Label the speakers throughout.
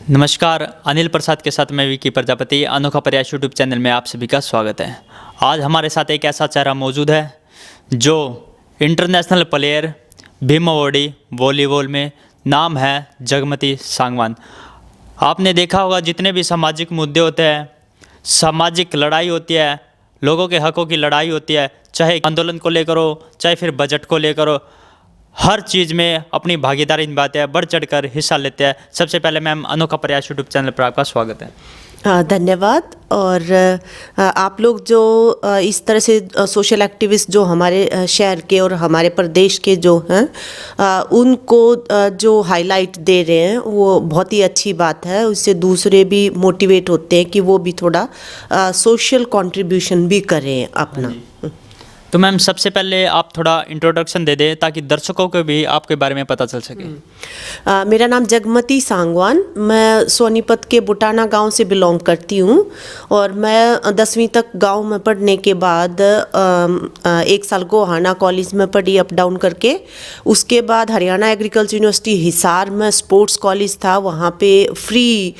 Speaker 1: नमस्कार, अनिल प्रसाद के साथ मैं विकी प्रजापति अनोखा प्रयास यूट्यूब चैनल में आप सभी का स्वागत है। आज हमारे साथ एक ऐसा चेहरा मौजूद है जो international player Bhim awardee volleyball में नाम है जगमती सांगवान। आपने देखा होगा जितने भी सामाजिक मुद्दे होते हैं, सामाजिक लड़ाई होती है, लोगों के हकों की लड़ाई होती है, चाहे आंदोलन को लेकर हो, चाहे फिर बजट को लेकर हो, हर चीज़ में अपनी भागीदारी निभाते हैं, बढ़ चढ़ कर हिस्सा लेते हैं। सबसे पहले मैम अनोखा प्रयास यूट्यूब चैनल पर आपका स्वागत है।
Speaker 2: धन्यवाद। और आप लोग जो इस तरह से सोशल एक्टिविस्ट जो हमारे शहर के और हमारे प्रदेश के जो हैं उनको जो हाईलाइट दे रहे हैं वो बहुत ही अच्छी बात है। उससे दूसरे भी मोटिवेट होते हैं कि वो भी थोड़ा सोशल कंट्रीब्यूशन भी करें अपना।
Speaker 1: तो मैम सबसे पहले आप थोड़ा इंट्रोडक्शन दे दें ताकि दर्शकों को भी आपके बारे में पता चल सके।
Speaker 2: मेरा नाम जगमती सांगवान, मैं सोनीपत के बुटाना गांव से बिलोंग करती हूं और मैं 10वीं तक गांव में पढ़ने के बाद 1 साल गोहाना कॉलेज में पढ़ी अप डाउन करके। उसके बाद हरियाणा एग्रीकल्चर यूनिवर्सिटी हिसार में स्पोर्ट्स कॉलेज था, वहाँ पे फ्री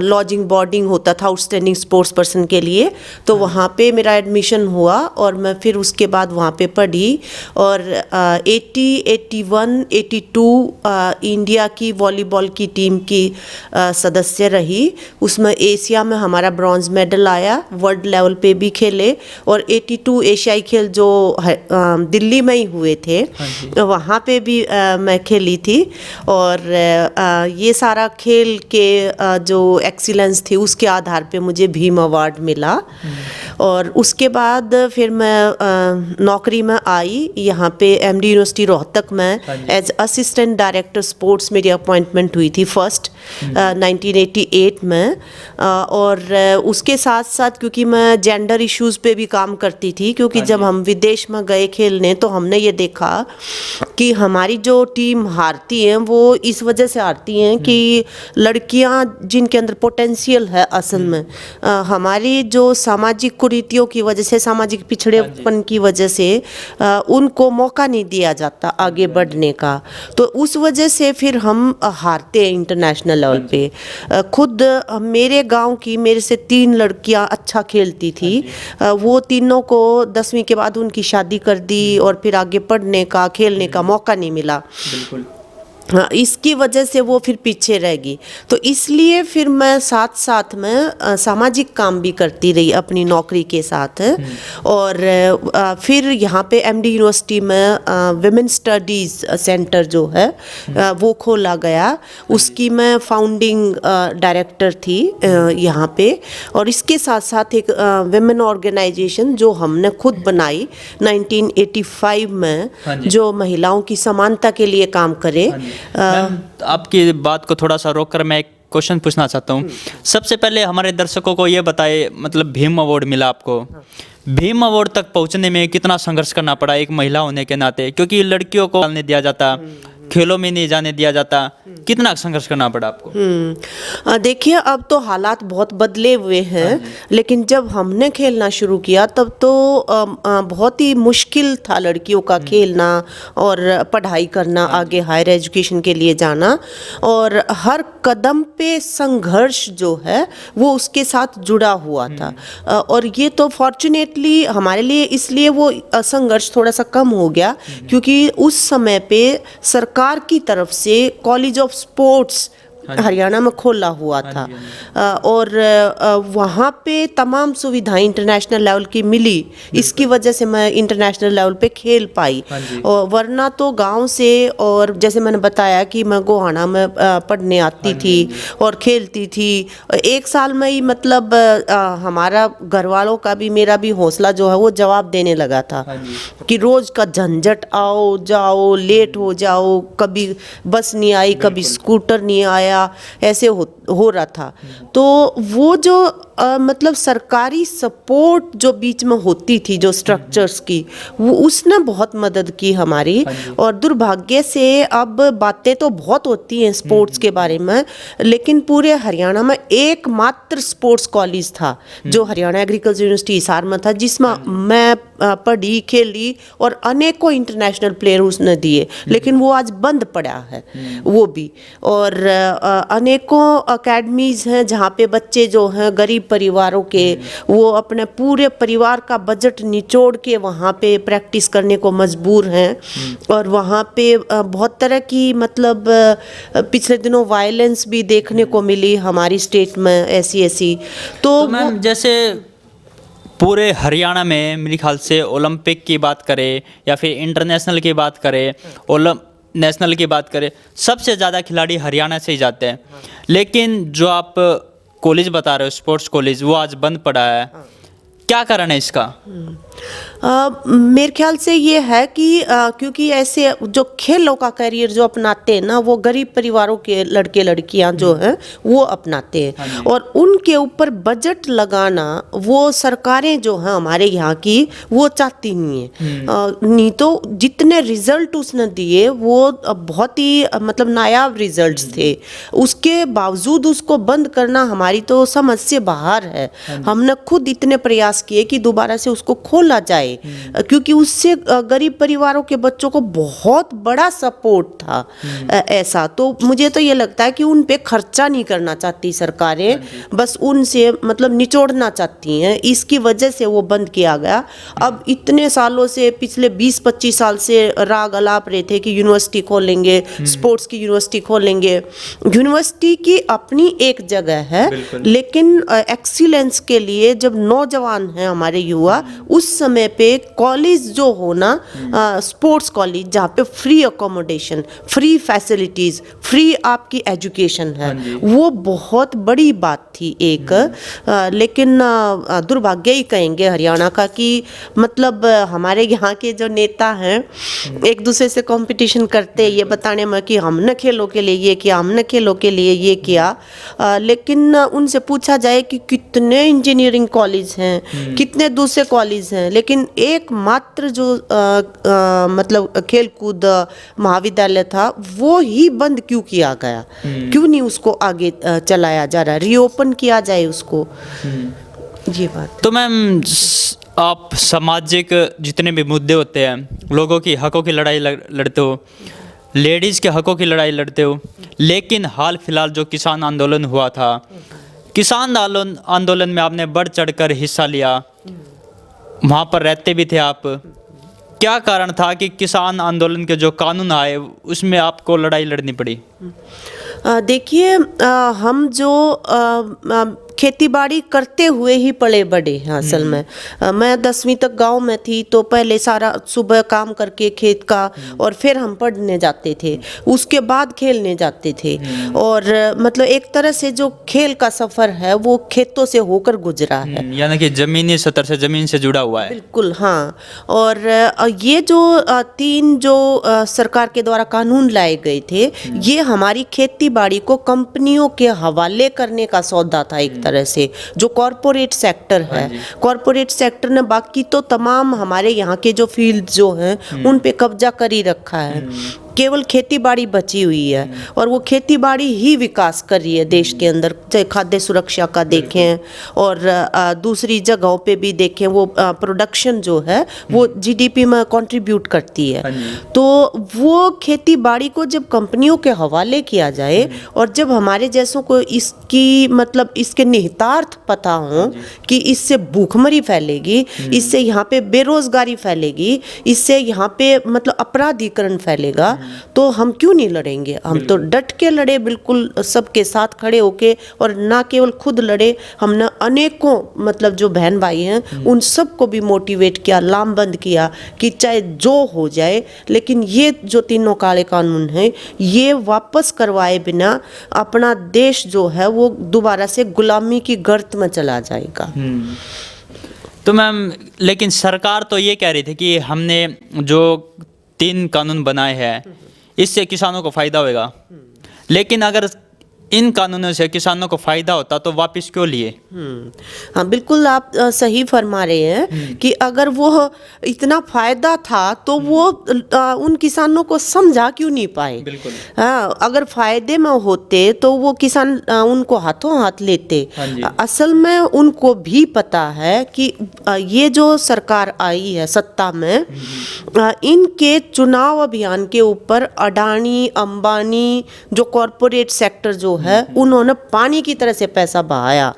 Speaker 2: लॉजिंग बोर्डिंग होता था आउटस्टैंडिंग स्पोर्ट्स पर्सन के लिए। तो वहाँ पे मेरा एडमिशन हुआ और मैं फिर उसके बाद वहाँ पे पढ़ी और 80, 81, 82 इंडिया की वॉलीबॉल की टीम की सदस्य रही। उसमें एशिया में हमारा ब्रॉन्ज मेडल आया, वर्ल्ड लेवल पे भी खेले और 82 एशियाई खेल जो दिल्ली में ही हुए थे वहाँ पे भी मैं खेली थी। और ये सारा खेल के जो एक्सीलेंस थी उसके आधार पे मुझे भीम अवार्ड मिला। और उसके बाद फिर मैं नौकरी में आई यहाँ पे एमडी यूनिवर्सिटी रोहतक में एज असिस्टेंट डायरेक्टर स्पोर्ट्स मेरी अपॉइंटमेंट हुई थी फर्स्ट 1988 में। और उसके साथ साथ क्योंकि मैं जेंडर इश्यूज़ पे भी काम करती थी, क्योंकि जब हम विदेश में गए खेलने तो हमने ये देखा कि हमारी जो टीम हारती हैं वो इस वजह से हारती हैं कि लड़कियां जिनके अंदर पोटेंशियल है असल में हमारी जो सामाजिक कुरीतियों की वजह से, सामाजिक पिछड़ेपन की वजह से उनको मौका नहीं दिया जाता आगे बढ़ने का। तो उस वजह से फिर हम हारते हैं इंटरनेशनल लेवल पे। खुद मेरे गांव की मेरे से 3 लड़कियां अच्छा खेलती थी, वो तीनों को 10वीं के बाद उनकी शादी कर दी और फिर आगे पढ़ने का खेलने का मौका नहीं मिला।
Speaker 1: बिल्कुल।
Speaker 2: इसकी वजह से वो फिर पीछे रहेगी। तो इसलिए फिर मैं साथ साथ में सामाजिक काम भी करती रही अपनी नौकरी के साथ। और फिर यहाँ पे एमडी यूनिवर्सिटी में विमेन स्टडीज़ सेंटर जो है वो खोला गया, उसकी मैं फाउंडिंग डायरेक्टर थी यहाँ पे। और इसके साथ साथ एक विमेन ऑर्गेनाइजेशन जो हमने खुद बनाई 1985 में जो महिलाओं की समानता के लिए काम करे।
Speaker 1: आपकी बात को थोड़ा सा रोक कर मैं एक क्वेश्चन पूछना चाहता हूँ। सबसे पहले हमारे दर्शकों को ये बताए, मतलब भीम अवार्ड मिला आपको, भीम अवार्ड तक पहुँचने में कितना संघर्ष करना पड़ा एक महिला होने के नाते, क्योंकि लड़कियों को नहीं दिया जाता, खेलों में नहीं जाने दिया जाता, कितना संघर्ष करना पड़ा आपको?
Speaker 2: देखिए अब तो हालात बहुत बदले हुए हैं, लेकिन जब हमने खेलना शुरू किया तब तो बहुत ही मुश्किल था लड़कियों का खेलना और पढ़ाई करना, आगे हायर एजुकेशन के लिए जाना। और हर कदम पे संघर्ष जो है वो उसके साथ जुड़ा हुआ था। और ये तो फॉर्चुनेटली हमारे लिए इसलिए वो संघर्ष थोड़ा सा कम हो गया, क्योंकि उस समय पे सरकार की तरफ से कॉलेज ऑफ स्पोर्ट्स हरियाणा में खोला हुआ था। और वहाँ पे तमाम सुविधाएं इंटरनेशनल लेवल की मिली, इसकी वजह से मैं इंटरनेशनल लेवल पे खेल पाई। और वरना तो गांव से, और जैसे मैंने बताया कि मैं गोहाना में पढ़ने आती थी और खेलती थी। 1 साल में ही मतलब हमारा घर वालों का भी मेरा भी हौसला जो है वो जवाब देने लगा था कि रोज़ का झंझट, आओ जाओ, लेट हो जाओ, कभी बस नहीं आई, कभी स्कूटर नहीं आया, ऐसे हो रहा था। तो वो जो मतलब सरकारी सपोर्ट जो बीच में होती थी, जो स्ट्रक्चर्स की, वो उसने बहुत मदद की हमारी। और दुर्भाग्य से अब बातें तो बहुत होती हैं स्पोर्ट्स के बारे में, लेकिन पूरे हरियाणा में एकमात्र स्पोर्ट्स कॉलेज था जो हरियाणा एग्रीकल्चर यूनिवर्सिटी हिसार में था, जिसमें मैं पढ़ी, खेली और अनेकों इंटरनेशनल प्लेयर उसने दिए, लेकिन वो आज बंद पड़ा है वो भी। और अनेकों अकेडमीज़ हैं जहाँ पे बच्चे जो हैं गरीब परिवारों के, वो अपने पूरे परिवार का बजट निचोड़ के वहाँ पे प्रैक्टिस करने को मजबूर हैं। और वहाँ पे बहुत तरह की मतलब पिछले दिनों वायलेंस भी देखने को मिली हमारी स्टेट में, ऐसी तो
Speaker 1: मैम जैसे पूरे हरियाणा में मेरे ख्याल से ओलंपिक की बात करें या फिर इंटरनेशनल की बात करें, नेशनल की बात करें, सबसे ज़्यादा खिलाड़ी हरियाणा से ही जाते हैं। लेकिन जो आप कॉलेज बता रहे हो, स्पोर्ट्स कॉलेज, वो आज बंद पड़ा है, क्या कारण है इसका?
Speaker 2: मेरे ख्याल से ये है कि क्योंकि ऐसे जो खेलों का करियर जो अपनाते हैं ना, वो गरीब परिवारों के लड़के लड़कियां जो हैं वो अपनाते हैं, और उनके ऊपर बजट लगाना वो सरकारें जो हैं हमारे यहाँ की वो चाहती नहीं है। नहीं तो जितने रिजल्ट उसने दिए वो बहुत ही मतलब नायाब रिजल्ट्स थे, उसके बावजूद उसको बंद करना हमारी तो समझ से बाहर है। हमने खुद इतने प्रयास किए कि दोबारा से उसको खोला जाए, क्योंकि उससे गरीब परिवारों के बच्चों को बहुत बड़ा सपोर्ट था। ऐसा तो मुझे तो ये लगता है कि उन पे खर्चा नहीं करना चाहती सरकारें, बस उनसे मतलब निचोड़ना चाहती हैं, इसकी वजह से वो बंद किया गया। अब इतने सालों से, पिछले 20-25 साल से राग अलाप रहे थे कि यूनिवर्सिटी खोलेंगे, स्पोर्ट्स की यूनिवर्सिटी खोलेंगे। यूनिवर्सिटी की अपनी एक जगह है, लेकिन एक्सीलेंस के लिए जब नौजवान हैं हमारे युवा, उस समय पे कॉलेज जो हो ना, स्पोर्ट्स कॉलेज जहाँ पे free accommodation, free facilities, free आपकी एजुकेशन है, वो बहुत बड़ी बात थी एक। लेकिन दुर्भाग्य ही कहेंगे हरियाणा का कि मतलब हमारे यहाँ के जो नेता हैं एक दूसरे से कंपटीशन करते ये बताने में कि हमने खेलों के लिए ये किया, हमने खेलों के लिए ये किया, लेकिन उनसे पूछा जाए कि कितने इंजीनियरिंग कॉलेज हैं, कितने दूसरे कॉलेज हैं, लेकिन एकमात्र जो मतलब खेल कूद महाविद्यालय था वो ही बंद क्यों किया गया? क्यों नहीं उसको आगे चलाया जा रहा, रीओपन किया जाए उसको? ये बात।
Speaker 1: तो मैम आप सामाजिक जितने भी मुद्दे होते हैं, लोगों की हकों की लड़ाई लड़ते हो, लेडीज़ के हकों की लड़ाई लड़ते हो, लेकिन हाल फिलहाल जो किसान आंदोलन हुआ था, किसान आंदोलन में आपने बढ़ चढ़कर हिस्सा लिया, वहाँ पर रहते भी थे आप। क्या कारण था कि किसान आंदोलन के जो कानून आए उसमें आपको लड़ाई लड़नी पड़ी?
Speaker 2: देखिए, हम जो खेती बाड़ी करते हुए ही पले बढ़े हैं असल में। मैं 10वीं तक गांव में थी, तो पहले सारा सुबह काम करके खेत का, और फिर हम पढ़ने जाते थे, उसके बाद खेलने जाते थे। और मतलब एक तरह से जो खेल का सफ़र है वो खेतों से होकर गुजरा है,
Speaker 1: यानी कि ज़मीनी स्तर से, ज़मीन से जुड़ा हुआ है।
Speaker 2: बिल्कुल, हाँ। और ये जो 3 जो सरकार के द्वारा कानून लाए गए थे, ये हमारी खेती बाड़ी को कंपनियों के हवाले करने का सौदा था एक तरह से, जो कॉरपोरेट सेक्टर है। कॉरपोरेट सेक्टर ने बाकी तो तमाम हमारे यहाँ के जो फील्ड जो हैं उन पे कब्जा कर ही रखा है, केवल खेती बाड़ी बची हुई है, और वो खेती बाड़ी ही विकास कर रही है देश के अंदर। चाहे खाद्य सुरक्षा का देखें और दूसरी जगहों पे भी देखें, वो प्रोडक्शन जो है वो जीडीपी में कंट्रीब्यूट करती है। तो वो खेती बाड़ी को जब कंपनियों के हवाले किया जाए, और जब हमारे जैसों को इसकी मतलब इसके निहितार्थ पता हो कि इससे भूखमरी फैलेगी, इससे यहाँ पे बेरोजगारी फैलेगी, इससे यहाँ पे मतलब अपराधीकरण फैलेगा, तो हम क्यों नहीं लड़ेंगे? हम तो डट के लड़े, बिल्कुल सबके साथ खड़े होके, और ना केवल खुद लड़े, हमने अनेकों मतलब जो बहन भाई हैं उन सबको भी मोटिवेट किया, लामबंद किया कि चाहे जो हो जाए, लेकिन ये जो तीनों काले कानून हैं ये वापस करवाए बिना अपना देश जो है वो दोबारा से गुलामी की गर्त में चला जाएगा।
Speaker 1: तो मैम, लेकिन सरकार तो ये कह रही थी कि हमने जो 3 कानून बनाए हैं इससे किसानों को फ़ायदा होगा, लेकिन अगर इन कानूनों से किसानों को फायदा होता तो वापस क्यों लिए?
Speaker 2: हाँ बिल्कुल, आप सही फरमा रहे हैं कि अगर वो इतना फायदा था तो वो उन किसानों को समझा क्यों नहीं पाए।
Speaker 1: बिल्कुल।
Speaker 2: हाँ, अगर फायदे में होते तो वो किसान उनको हाथों हाथ लेते।
Speaker 1: हाँ जी।
Speaker 2: असल में उनको भी पता है कि ये जो सरकार आई है सत्ता में, इनके चुनाव अभियान के ऊपर अडानी अंबानी जो कॉरपोरेट सेक्टर जो है उन्होंने पानी की तरह से पैसा बहाया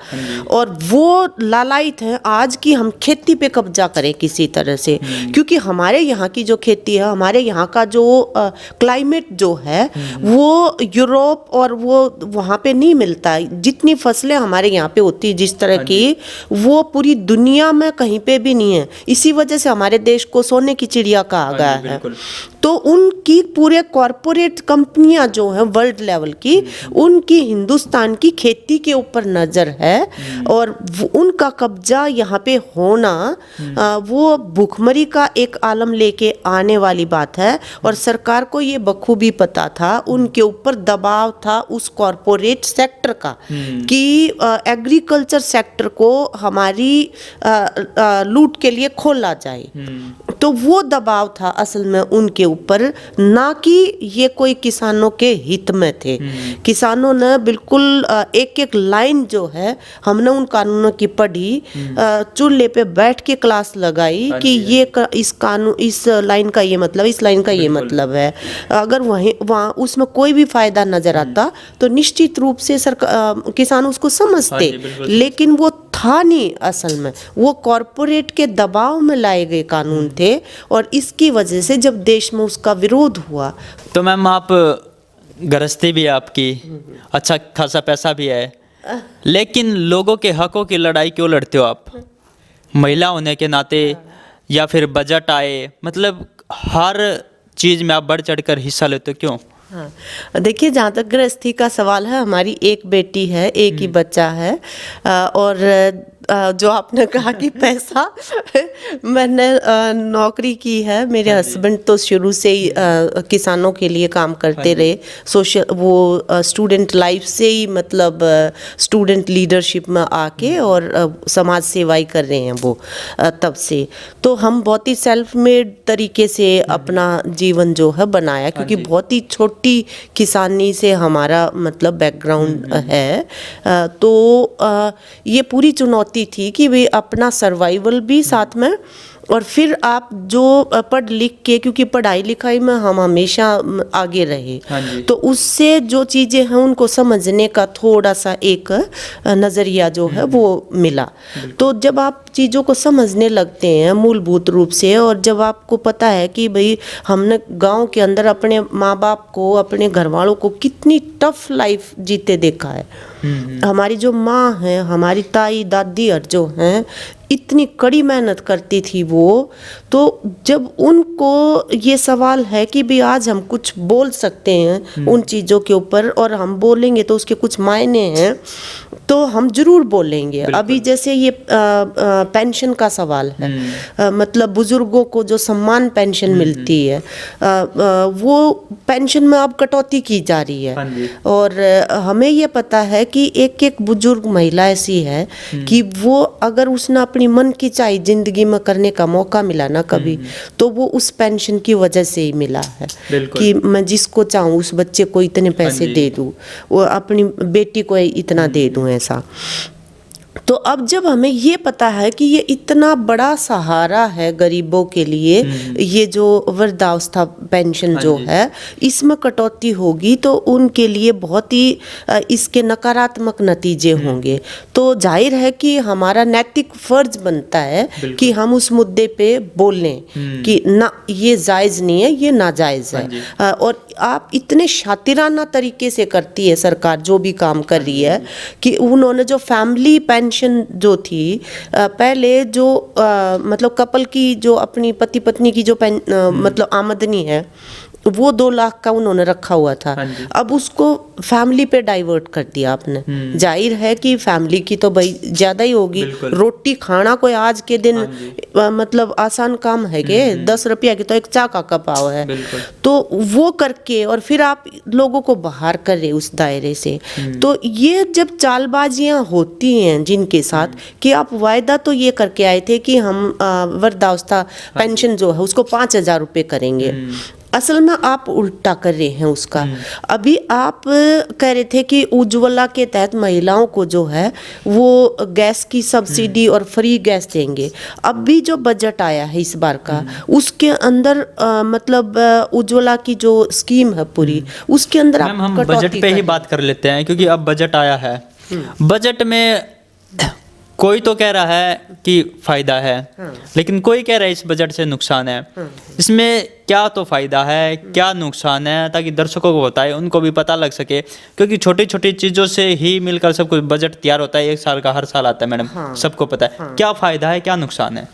Speaker 2: और वो लालायित हैं आज की हम खेती पे कब्जा करें किसी तरह से, क्योंकि हमारे यहाँ की जो खेती है, हमारे यहाँ का जो क्लाइमेट जो है वो यूरोप और वो वहाँ पे नहीं मिलता है। जितनी फसलें हमारे यहाँ पे होती है जिस तरह की, वो पूरी दुनिया में कहीं पे भी नहीं है। इसी वजह से हमारे देश को सोने की चिड़िया कहा गया है। तो उनकी पूरे कॉरपोरेट कंपनियां जो हैं वर्ल्ड लेवल की, उनकी हिंदुस्तान की खेती के ऊपर नज़र है और उनका कब्जा यहाँ पे होना वो भूखमरी का एक आलम लेके आने वाली बात है। और सरकार को ये बखूबी पता था, उनके ऊपर दबाव था उस कॉरपोरेट सेक्टर का कि एग्रीकल्चर सेक्टर को हमारी लूट के लिए खोला जाए। तो वो दबाव था असल में उनके ऊपर, ना कि ये कोई किसानों के हित में थे। किसानों ने बिल्कुल एक एक लाइन जो है, हमने उन कानूनों की पढ़ी, चूल्हे पे बैठ के क्लास लगाई कि ये इस कानून, इस लाइन का ये मतलब, इस लाइन का ये मतलब है। अगर वहाँ उसमें कोई भी फायदा नजर आता तो निश्चित रूप से किसान उसको समझते, लेकिन वो था नहीं। असल में वो कॉरपोरेट के दबाव में लाए गए कानून थे और इसकी वजह से जब देश में उसका विरोध हुआ।
Speaker 1: तो मैम आप गृहस्थी भी है आपकी, अच्छा खासा पैसा भी है, लेकिन लोगों के हकों की लड़ाई क्यों लड़ते हो आप? महिला होने के नाते या फिर बजट आए, मतलब हर चीज़ में आप बढ़ चढ़कर हिस्सा लेते हो, क्यों?
Speaker 2: हाँ, देखिए जहाँ तक गृहस्थी का सवाल है, हमारी एक बेटी है, एक ही बच्चा है और जो आपने कहा कि पैसा मैंने नौकरी की है, मेरे हस्बैंड तो शुरू से ही किसानों के लिए काम करते रहे, सोशल वो स्टूडेंट लाइफ से ही, मतलब स्टूडेंट लीडरशिप में आके और समाज सेवाई कर रहे हैं वो तब से। तो हम बहुत ही सेल्फ मेड तरीके से अपना जीवन जो है बनाया, क्योंकि बहुत ही छोटी किसानी से हमारा मतलब बैकग्राउंड है। तो ये पूरी चुनौती थी कि वे अपना सर्वाइवल भी साथ में, और फिर आप जो पढ़ लिख के, क्योंकि पढ़ाई लिखाई में हम हमेशा आगे रहे, तो उससे जो चीज़ें हैं उनको समझने का थोड़ा सा एक नज़रिया जो है वो मिला। तो जब आप चीज़ों को समझने लगते हैं मूलभूत रूप से, और जब आपको पता है कि भाई हमने गांव के अंदर अपने माँ बाप को, अपने घर वालों को कितनी टफ लाइफ जीते देखा है, हमारी जो माँ है, हमारी ताई दादी और जो हैं, इतनी कड़ी मेहनत करती थी वो। तो जब उनको ये सवाल है कि भी आज हम कुछ बोल सकते हैं उन चीज़ों के ऊपर, और हम बोलेंगे तो उसके कुछ मायने हैं, तो हम जरूर बोलेंगे। अभी जैसे ये पेंशन का सवाल है, मतलब बुजुर्गों को जो सम्मान पेंशन मिलती है, वो पेंशन में अब कटौती की जा रही है। और हमें ये पता है कि एक एक बुजुर्ग महिला ऐसी है कि वो अगर उसने अपनी मन की चाही जिंदगी में करने का मौका मिला ना कभी, तो वो उस पेंशन की वजह से ही मिला है कि मैं जिसको चाहूँ उस बच्चे को इतने पैसे दे दूँ, वो अपनी बेटी को इतना दे दूँ, ऐसा। तो अब जब हमें ये पता है कि ये इतना बड़ा सहारा है गरीबों के लिए, ये जो वृद्धावस्था पेंशन जो है, इसमें कटौती होगी तो उनके लिए बहुत ही इसके नकारात्मक नतीजे होंगे। तो जाहिर है कि हमारा नैतिक फर्ज बनता है कि हम उस मुद्दे पे बोलें कि ना, ये जायज़ नहीं है, ये नाजायज़ है। और आप इतने शातिराना तरीके से करती है सरकार जो भी काम कर रही है कि उन्होंने जो फैमिली पेंशन जो थी पहले, जो मतलब कपल की जो अपनी पति पत्नी की जो मतलब आमदनी है, वो 2 लाख का उन्होंने रखा हुआ था।
Speaker 1: हाँ जी।
Speaker 2: अब उसको फैमिली पे डाइवर्ट कर दिया आपने। जाहिर है कि फैमिली की तो भाई ज़्यादा ही होगी।
Speaker 1: बिल्कुल।
Speaker 2: रोटी खाना कोई आज के दिन
Speaker 1: हाँ जी।
Speaker 2: मतलब आसान काम है के 10 रुपया की तो एक चाय का कप आओ है।
Speaker 1: बिल्कुल।
Speaker 2: तो वो करके और फिर आप लोगों को बाहर कर रहे उस दायरे से। तो ये जब चालबाजियां होती हैं जिनके साथ कि आप वायदा तो ये करके आए थे कि हम वृद्धावस्था पेंशन जो है उसको 5,000 रुपये करेंगे, असल में आप उल्टा कर रहे हैं उसका। अभी आप कह रहे थे कि उज्ज्वला के तहत महिलाओं को जो है वो गैस की सब्सिडी और फ्री गैस देंगे। अब भी जो बजट आया है इस बार का उसके अंदर मतलब उज्ज्वला की जो स्कीम है पूरी उसके अंदर
Speaker 1: मैम
Speaker 2: आप
Speaker 1: हम बजट पे ही बात कर लेते हैं क्योंकि अब बजट आया है। बजट में कोई तो कह रहा है कि फायदा है, लेकिन कोई कह रहा है इस बजट से नुकसान है। इसमें क्या तो फायदा है, क्या नुकसान है, ताकि दर्शकों को बताए, उनको भी पता लग सके, क्योंकि छोटी छोटी चीज़ों से ही मिलकर सब कुछ बजट तैयार होता है। 1 साल का हर साल आता है मैडम, सबको पता है। क्या फायदा है, क्या नुकसान है?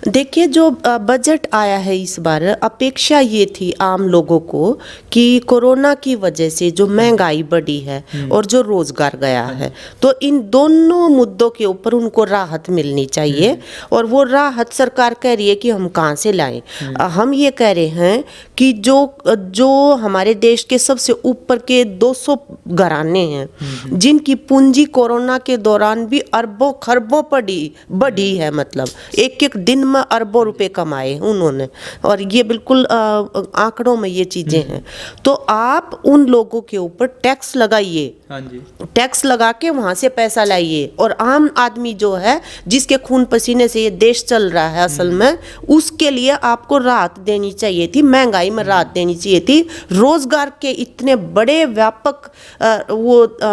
Speaker 2: देखिए, जो बजट आया है इस बार, अपेक्षा ये थी आम लोगों को कि कोरोना की वजह से जो महंगाई बढ़ी है और जो रोजगार गया है, तो इन दोनों मुद्दों के ऊपर उनको राहत मिलनी चाहिए। और वो राहत सरकार कह रही है कि हम कहाँ से लाएं। हम ये कह रहे हैं कि जो हमारे देश के सबसे ऊपर के 200 घराने हैं जिनकी पूंजी कोरोना के दौरान भी अरबों खरबों बढ़ी है, मतलब एक दिन में अरबों रुपए कमाए उन्होंने, और ये बिल्कुल आंकड़ों में ये चीजें हैं। तो आप उन लोगों के ऊपर टैक्स लगाइए,
Speaker 1: हाँ जी,
Speaker 2: टैक्स लगा के वहां से पैसा लाइए, और आम आदमी जो है जिसके खून पसीने से ये देश चल रहा है असल में, उसके लिए आपको राहत देनी चाहिए थी, महंगाई में राहत देनी चाहिए थी, रोजगार के इतने बड़े व्यापक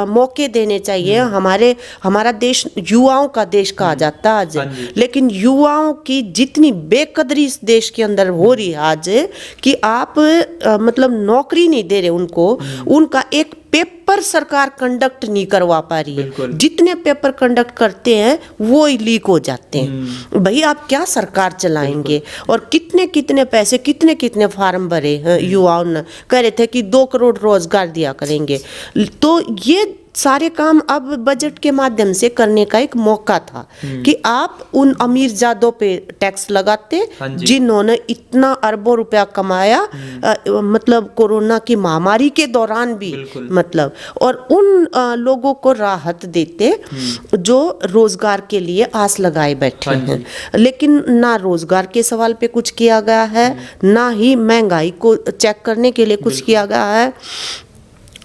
Speaker 2: मौके देने चाहिए। हमारा देश युवाओं का देश कहा जाता है आज, लेकिन युवाओं की जितनी बेकदरी इस देश के अंदर हो रही है आज कि आप मतलब नौकरी नहीं दे रहे उनको, उनका एक पेपर सरकार कंडक्ट नहीं करवा पा रही है। जितने पेपर कंडक्ट करते हैं वो ही लीक हो जाते हैं। भाई आप क्या सरकार चलाएंगे? और कितने कितने पैसे, कितने कितने फार्म भरे हैं युवाओं ने, कह रहे थे कि 2 करोड़ रोजगार दिया करेंगे। तो ये सारे काम अब बजट के माध्यम से करने का एक मौका था कि आप उन अमीरजादों पे टैक्स लगाते जिन्होंने इतना अरबों रुपया कमाया, मतलब कोरोना की महामारी के दौरान भी, मतलब, और उन लोगों को राहत देते जो रोजगार के लिए आस लगाए बैठे हैं। लेकिन ना रोजगार के सवाल पे कुछ किया गया है, ना ही महंगाई को चेक करने के लिए कुछ किया गया है,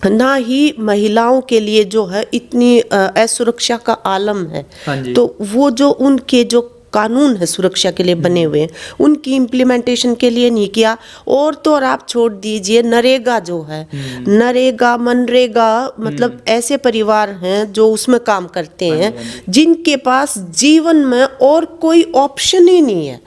Speaker 2: ना ही महिलाओं के लिए जो है इतनी असुरक्षा का आलम है। तो वो जो उनके जो कानून है सुरक्षा के लिए बने हुए हैं उनकी इम्प्लीमेंटेशन के लिए नहीं किया। और तो और आप छोड़ दीजिए, नरेगा जो है, नरेगा मनरेगा, मतलब ऐसे परिवार हैं जो उसमें काम करते हैं जिनके पास जीवन में और कोई ऑप्शन ही नहीं है।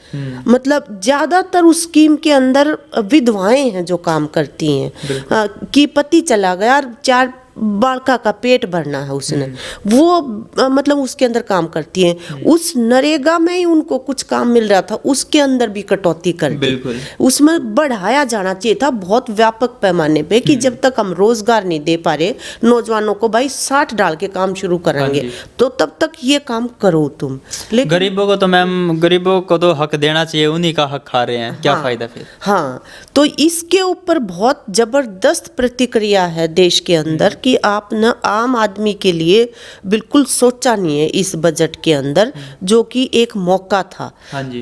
Speaker 2: मतलब ज़्यादातर उस स्कीम के अंदर विधवाएं हैं जो काम करती हैं कि पति चला गया, 4 बालका का पेट भरना है उसने, वो मतलब उसके अंदर काम करती हैं। उस नरेगा में ही उनको कुछ काम मिल रहा था, उसके अंदर भी कटौती कर दी। उसमें बढ़ाया जाना चाहिए था बहुत व्यापक पैमाने पे कि जब तक हम रोजगार नहीं दे पा रहे नौजवानों को, भाई 60 डाल के काम शुरू करेंगे तो तब तक ये काम करो तुम। लेकिन गरीबों
Speaker 1: को तो मैम, गरीबों को तो हक देना चाहिए, उन्हीं का हक खा रहे हैं, क्या फायदा फिर?
Speaker 2: हाँ, तो इसके ऊपर बहुत जबरदस्त प्रतिक्रिया है देश के अंदर कि आप न आम आदमी के लिए बिल्कुल सोचा नहीं है इस बजट के अंदर, जो कि एक मौका था।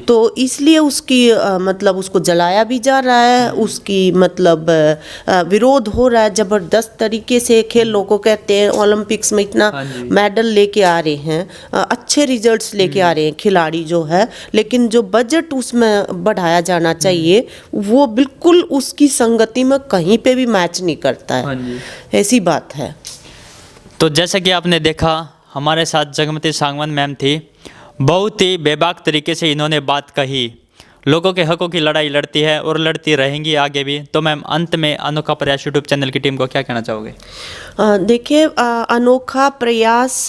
Speaker 2: तो इसलिए उसकी मतलब उसको जलाया भी जा रहा है, उसकी मतलब विरोध हो रहा है जबरदस्त तरीके से। खेलों को कहते हैं ओलंपिक्स में इतना मेडल लेके आ रहे हैं, अच्छे रिजल्ट्स लेके आ रहे हैं खिलाड़ी जो है, लेकिन जो बजट उसमें बढ़ाया जाना चाहिए वो बिल्कुल उसकी संगति में कहीं पे भी मैच नहीं करता है। ऐसी बात है।
Speaker 1: तो जैसा कि आपने देखा, हमारे साथ जगमती सांगवान मैम थी, बहुत ही बेबाक तरीके से इन्होंने बात कही। लोगों के हकों की लड़ाई लड़ती है और लड़ती रहेंगी आगे भी। तो मैम, अंत में अनोखा प्रयास यूट्यूब चैनल की टीम को क्या कहना चाहोगे?
Speaker 2: देखिए, अनोखा प्रयास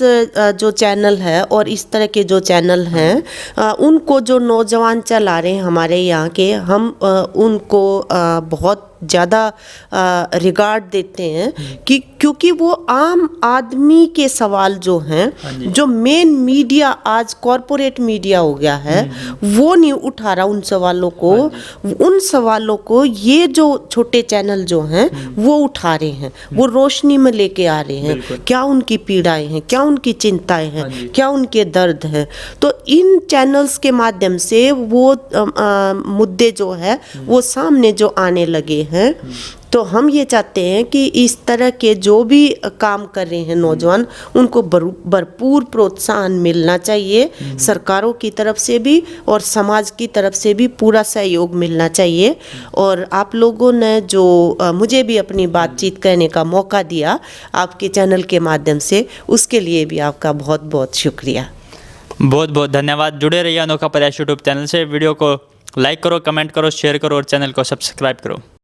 Speaker 2: जो चैनल है और इस तरह के जो चैनल हैं उनको जो नौजवान चला रहे हैं हमारे यहाँ के, हम उनको बहुत ज़्यादा रिगार्ड देते हैं कि क्योंकि वो आम आदमी के सवाल जो हैं, जो मेन मीडिया आज कॉरपोरेट मीडिया हो गया है, वो नहीं उठा रहा उन सवालों को। उन सवालों को ये जो छोटे चैनल जो हैं वो उठा रहे हैं, वो रोशनी में लेके आ रहे हैं। क्या उनकी पीड़ाएं हैं, क्या उनकी चिंताएं हैं, क्या उनके दर्द हैं। तो इन चैनल्स के माध्यम से वो मुद्दे जो है वो सामने जो आने लगे हैं। तो हम ये चाहते हैं कि इस तरह के जो भी काम कर रहे हैं नौजवान, उनको भरपूर प्रोत्साहन मिलना चाहिए, सरकारों की तरफ से भी और समाज की तरफ से भी पूरा सहयोग मिलना चाहिए। और आप लोगों ने जो मुझे भी अपनी बातचीत करने का मौका दिया आपके चैनल के माध्यम से, उसके लिए भी आपका बहुत बहुत शुक्रिया।
Speaker 1: बहुत बहुत धन्यवाद। जुड़े रहिए अनोखा प्रयास यूट्यूब चैनल से। वीडियो को लाइक करो, कमेंट करो, शेयर करो और चैनल को सब्सक्राइब करो।